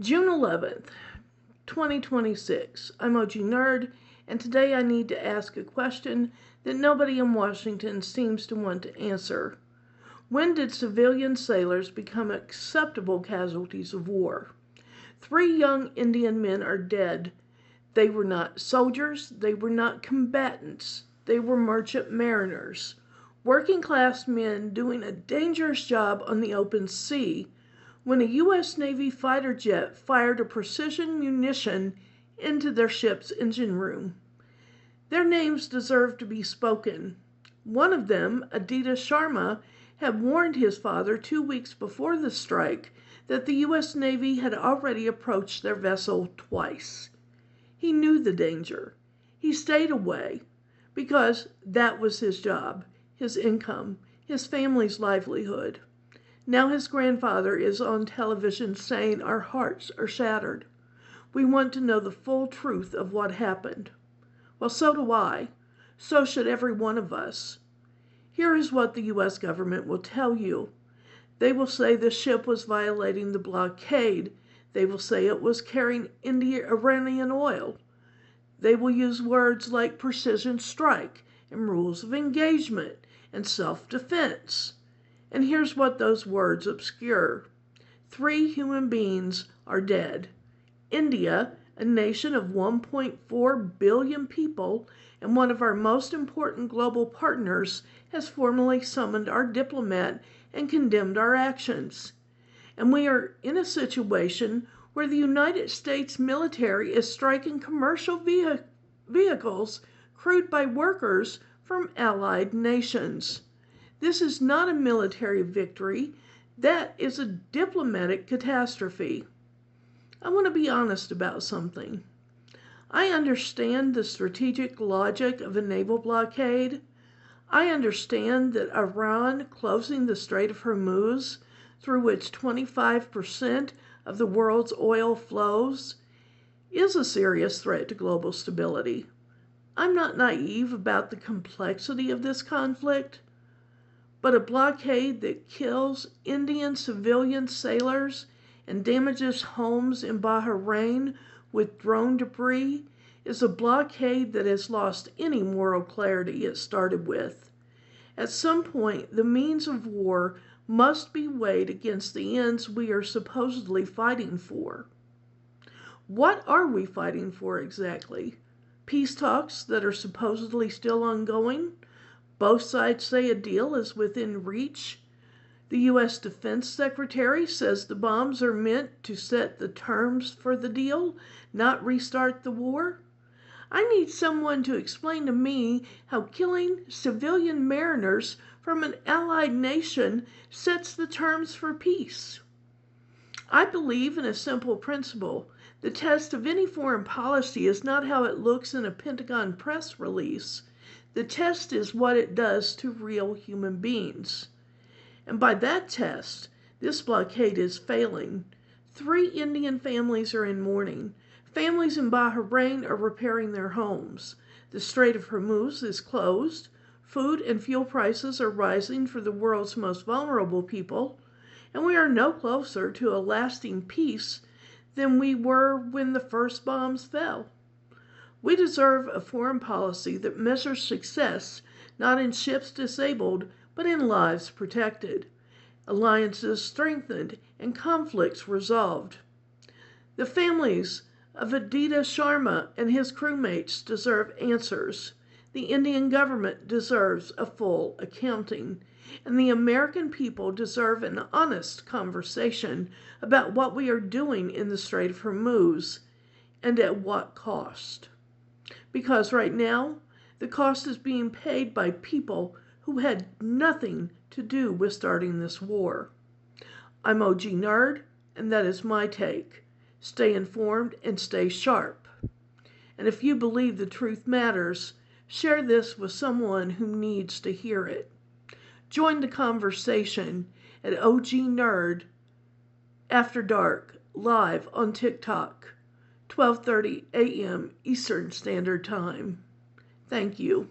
June 11th, 2026. I'm OG Nerd, and today I need to ask a question that nobody in Washington seems to want to answer. When did civilian sailors become acceptable casualties of war? 3 young Indian men are dead. They were not soldiers, they were not combatants, they were merchant mariners, working class men doing a dangerous job on the open sea when a U.S. Navy fighter jet fired a precision munition into their ship's engine room. Their names deserve to be spoken. One of them, Aditya Sharma, had warned his father 2 weeks before the strike that the U.S. Navy had already approached their vessel twice. He knew the danger. He stayed away because that was his job, his income, his family's livelihood. Now his grandfather is on television saying our hearts are shattered. We want to know the full truth of what happened. Well, so do I. So should every one of us. Here is what the U.S. government will tell you. They will say the ship was violating the blockade. They will say it was carrying Iranian oil. They will use words like precision strike and rules of engagement and self-defense. And here's what those words obscure. 3 human beings are dead. India, a nation of 1.4 billion people and one of our most important global partners, has formally summoned our diplomat and condemned our actions. And we are in a situation where the United States military is striking commercial vehicles crewed by workers from allied nations. This is not a military victory. That is a diplomatic catastrophe. I want to be honest about something. I understand the strategic logic of a naval blockade. I understand that Iran closing the Strait of Hormuz, through which 25% of the world's oil flows, is a serious threat to global stability. I'm not naive about the complexity of this conflict. But a blockade that kills Indian civilian sailors and damages homes in Bahrain with drone debris is a blockade that has lost any moral clarity it started with. At some point, the means of war must be weighed against the ends we are supposedly fighting for. What are we fighting for exactly? Peace talks that are supposedly still ongoing? Both sides say a deal is within reach. The U.S. Defense Secretary says the bombs are meant to set the terms for the deal, not restart the war. I need someone to explain to me how killing civilian mariners from an allied nation sets the terms for peace. I believe in a simple principle. The test of any foreign policy is not how it looks in a Pentagon press release. The test is what it does to real human beings. And by that test, this blockade is failing. 3 Indian families are in mourning. Families in Bahrain are repairing their homes. The Strait of Hormuz is closed. Food and fuel prices are rising for the world's most vulnerable people. And we are no closer to a lasting peace than we were when the first bombs fell. We deserve a foreign policy that measures success not in ships disabled, but in lives protected, alliances strengthened, and conflicts resolved. The families of Aditya Sharma and his crewmates deserve answers. The Indian government deserves a full accounting. And the American people deserve an honest conversation about what we are doing in the Strait of Hormuz and at what cost. Because right now, the cost is being paid by people who had nothing to do with starting this war. I'm OG Nerd, and that is my take. Stay informed and stay sharp. And if you believe the truth matters, share this with someone who needs to hear it. Join the conversation at OG Nerd After Dark, live on TikTok, 12:30 a.m. Eastern Standard Time. Thank you.